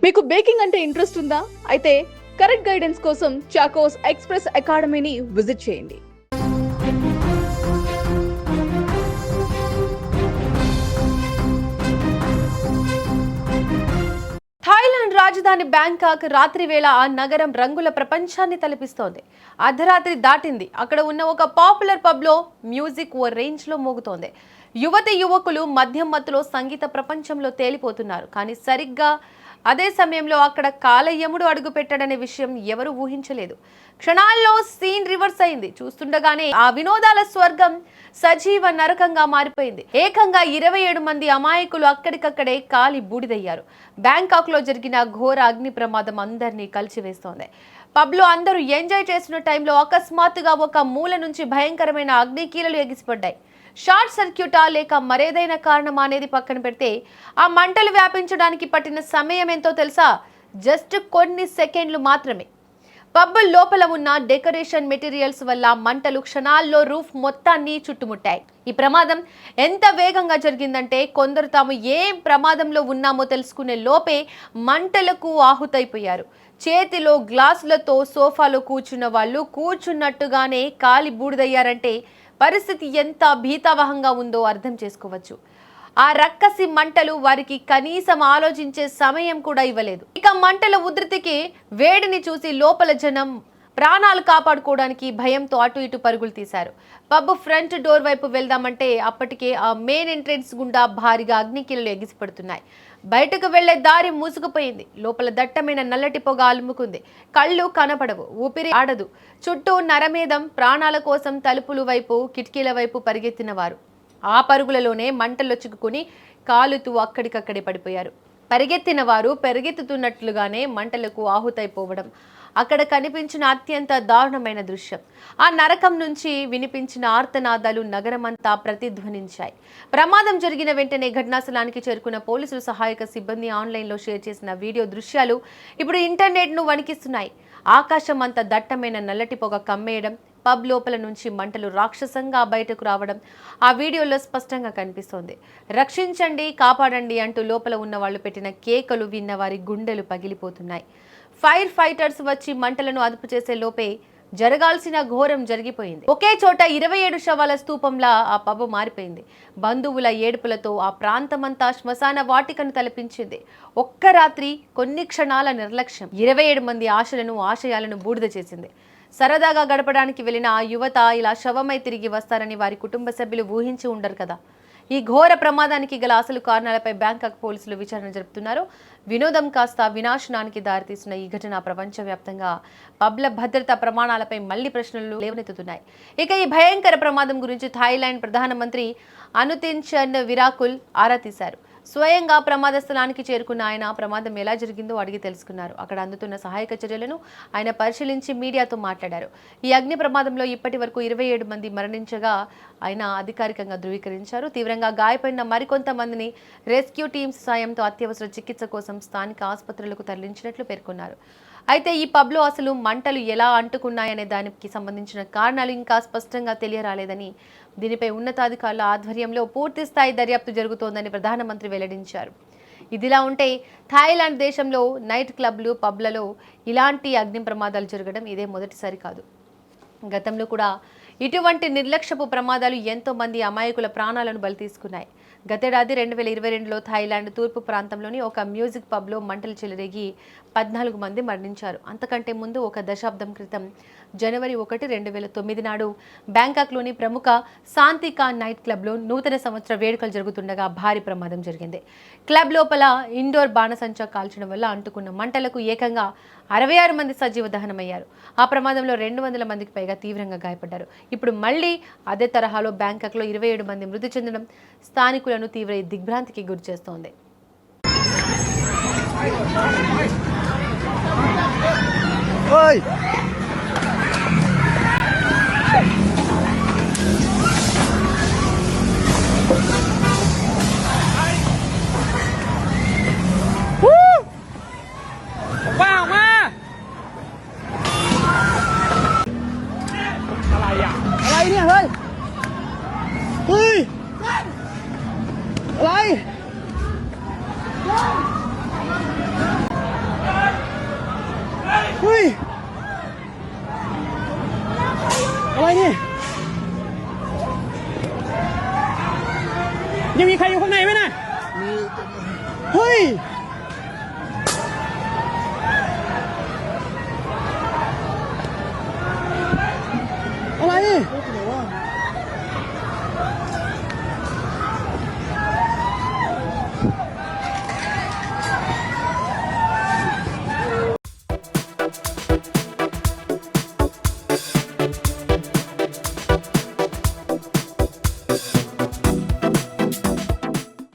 మీకు బేకింగ్ అంటే ఇంట్రెస్ట్ ఉందా? అయితే కరెక్ట్ గైడెన్స్ కోసం చాకోస్ ఎక్స్‌ప్రెస్ అకాడమీని విజిట్ చేయండి. థాయిలాండ్ రాజధాని బ్యాంకాక్ రాత్రి వేళ ఆ నగరం రంగుల ప్రపంచాన్ని తలపిస్తోంది. అర్ధరాత్రి దాటింది. అక్కడ ఉన్న ఒక పాపులర్ పబ్లో మ్యూజిక్ ఓ రేంజ్లో మోగుతోంది. యువతి యువకులు మద్యం మత్తులో సంగీత ప్రపంచంలో తేలిపోతున్నారు. కానీ సరిగ్గా అదే సమయంలో అక్కడ కాలయముడు అడుగు పెట్టడనే విషయం ఎవరు ఊహించలేదు. క్షణాల్లో సీన్ రివర్స్ అయింది. చూస్తుండగానే ఆ వినోదాల స్వర్గం సజీవ నరకంగా మారిపోయింది. ఏకంగా 27 మంది అమాయకులు అక్కడికక్కడే కాలి బూడిదయ్యారు. బ్యాంకాక్ లో జరిగిన ఘోర అగ్ని ప్రమాదం అందరినీ కలిచివేస్తోంది. పబ్లో అందరూ ఎంజాయ్ చేస్తున్న టైంలో అకస్మాత్తుగా ఒక మూల నుంచి భయంకరమైన అగ్నికీలలు ఎగిసిపడ్డాయి. షార్ట్ సర్క్యూటా లేక మరేదైనా కారణమా అనేది పక్కన పెడితే ఆ మంటలు వ్యాపించడానికి పట్టిన సమయం ఎంతో తెలుసా? జస్ట్ కొన్ని సెకండ్లు మాత్రమే. పబ్ లోపల ఉన్న డెకరేషన్ మెటీరియల్స్ వల్ల మంటలు క్షణాల్లో రూఫ్ మొత్తాన్ని చుట్టుముట్టాయి. ఈ ప్రమాదం ఎంత వేగంగా జరిగిందంటే కొందరు తాము ఏం ప్రమాదంలో ఉన్నామో తెలుసుకునే లోపే మంటలకు ఆహుతైపోయారు. చేతిలో గ్లాసులతో సోఫాలో కూర్చున్న వాళ్ళు కూర్చున్నట్టుగానే కాలి బూడిదయ్యారంటే పరిస్థితి ఎంత భీతావహంగా ఉందో అర్థం చేసుకోవచ్చు. ఆ రక్కసి మంటలు వారికి కనీసం ఆలోచించే సమయం కూడా ఇవ్వలేదు. ఇక మంటల ఉధృతికి వేడిని చూసి లోపల జనం ప్రాణాలు కాపాడుకోవడానికి భయంతో అటు ఇటు పరుగులు తీశారు. పబ్ ఫ్రంట్ డోర్ వైపు వెళ్దామంటే అప్పటికే ఆ మెయిన్ ఎంట్రెన్స్ గుండా భారీగా అగ్నికీలలు ఎగిసిపడుతున్నాయి. బయటకు వెళ్లే దారి మూసుకుపోయింది. లోపల దట్టమైన నల్లటి పొగ అలుముకుంది. కళ్ళు కనపడవు, ఊపిరి ఆడదు. చుట్టూ నరమేధం. ప్రాణాల కోసం తలుపుల వైపు కిటికీల వైపు పరిగెత్తిన వారు ఆ పరుగులలోనే మంటల్లో చిక్కుకుని కాలుతూ అక్కడికక్కడే పడిపోయారు. పరిగెత్తిన వారు పరిగెత్తుతున్నట్లుగానే మంటలకు ఆహుతైపోవడం అక్కడ కనిపించిన అత్యంత దారుణమైన దృశ్యం. ఆ నరకం నుంచి వినిపించిన ఆర్తనాదాలు నగరమంతా ప్రతిధ్వనించాయి. ప్రమాదం జరిగిన వెంటనే ఘటనాస్థలానికి చేరుకున్న పోలీసులు, సహాయక సిబ్బంది ఆన్లైన్లో షేర్ చేసిన వీడియో దృశ్యాలు ఇప్పుడు ఇంటర్నెట్ను వణికిస్తున్నాయి. ఆకాశం అంత దట్టమైన నల్లటి పొగ కమ్మేయడం, పబ్ లోపల నుంచి మంటలు రాక్షసంగా బయటకు రావడం ఆ వీడియోలో స్పష్టంగా కనిపిస్తోంది. రక్షించండి, కాపాడండి అంటూ లోపల ఉన్న వాళ్ళు పెట్టిన కేకలు విన్న వారి గుండెలు పగిలిపోతున్నాయి. ఫైర్ ఫైటర్స్ వచ్చి మంటలను అదుపు చేసే లోపే జరగాల్సిన ఘోరం జరిగిపోయింది. ఒకే చోట 27 శవాల స్తూపంలా ఆ పబ్ మారిపోయింది. బంధువుల ఏడుపులతో ఆ ప్రాంతమంతా శ్మశాన వాటికను తలపించింది. ఒక్క రాత్రి కొన్ని క్షణాల నిర్లక్ష్యం 27 మంది ఆశలను, ఆశయాలను బూడిద చేసింది. సరదాగా గడపడానికి వెళ్లిన ఆ యువత ఇలా శవమై తిరిగి వస్తారని వారి కుటుంబ సభ్యులు ఊహించి ఉండరు కదా. ఈ ఘోర ప్రమాదానికి గల అసలు కారణాలపై బ్యాంకాక్ పోలీసులు విచారణ జరుపుతున్నారు. వినోదం కాస్త వినాశనానికి దారితీసిన ఈ ఘటన ప్రపంచవ్యాప్తంగా పబ్ల భద్రతా ప్రమాణాలపై మళ్లీ ప్రశ్నలు లేవనెత్తుతున్నాయి. ఇక ఈ భయంకర ప్రమాదం గురించి థాయిలాండ్ ప్రధానమంత్రి అనుతిన్ చన్ విరాకుల్ ఆరా తీశారు. స్వయంగా ప్రమాద స్థలానికి చేరుకున్న ఆయన ప్రమాదం ఎలా జరిగిందో అడిగి తెలుసుకున్నారు. అక్కడ అందుతున్న సహాయక చర్యలను ఆయన పరిశీలించి మీడియాతో మాట్లాడారు. ఈ అగ్ని ప్రమాదంలో ఇప్పటి వరకు 27 మంది మరణించగా ఆయన అధికారికంగా ధృవీకరించారు. తీవ్రంగా గాయపడిన మరికొంతమందిని రెస్క్యూ టీమ్స్ సాయంతో అత్యవసర చికిత్స కోసం స్థానిక ఆసుపత్రులకు తరలించినట్లు పేర్కొన్నారు. అయితే ఈ పబ్లో అసలు మంటలు ఎలా అంటుకున్నాయనే దానికి సంబంధించిన కారణాలు ఇంకా స్పష్టంగా తెలియరాలేదని, దీనిపై ఉన్నతాధికారుల ఆధ్వర్యంలో పూర్తి స్థాయి దర్యాప్తు జరుగుతోందని ప్రధానమంత్రి వెల్లడించారు. ఇదిలా ఉంటే థాయిలాండ్ దేశంలో నైట్ క్లబ్లు, పబ్లలో ఇలాంటి అగ్ని ప్రమాదాలు జరగడం ఇదే మొదటిసారి కాదు. గతంలో కూడా ఇటువంటి నిర్లక్ష్యపు ప్రమాదాలు ఎంతో మంది అమాయకుల ప్రాణాలను బలి తీసుకున్నాయి. గతేడాది 2022లో థాయిలాండ్ తూర్పు ప్రాంతంలోని ఒక మ్యూజిక్ పబ్లో మంటలు చెలరేగి 14 మంది మరణించారు. అంతకంటే ముందు ఒక దశాబ్దం క్రితం జనవరి 1, 2009 నాడు బ్యాంకాక్లోని ప్రముఖ శాంతికా నైట్ క్లబ్లో నూతన సంవత్సర వేడుకలు జరుగుతుండగా భారీ ప్రమాదం జరిగింది. క్లబ్ లోపల ఇండోర్ బాణసంచా కాల్చడం వల్ల అంటుకున్న మంటలకు ఏకంగా 66 మంది సజీవ దహనమయ్యారు. ఆ ప్రమాదంలో 200 మందికి పైగా తీవ్రంగా గాయపడ్డారు. ఇప్పుడు మళ్లీ అదే తరహాలో బ్యాంకాక్లో 27 మంది మృతి చెందడం స్థానికులను తీవ్ర దిగ్భ్రాంతికి గురి చేస్తోంది. ยังมีใครอยู่ข้างในไหมน่ะเฮ้ย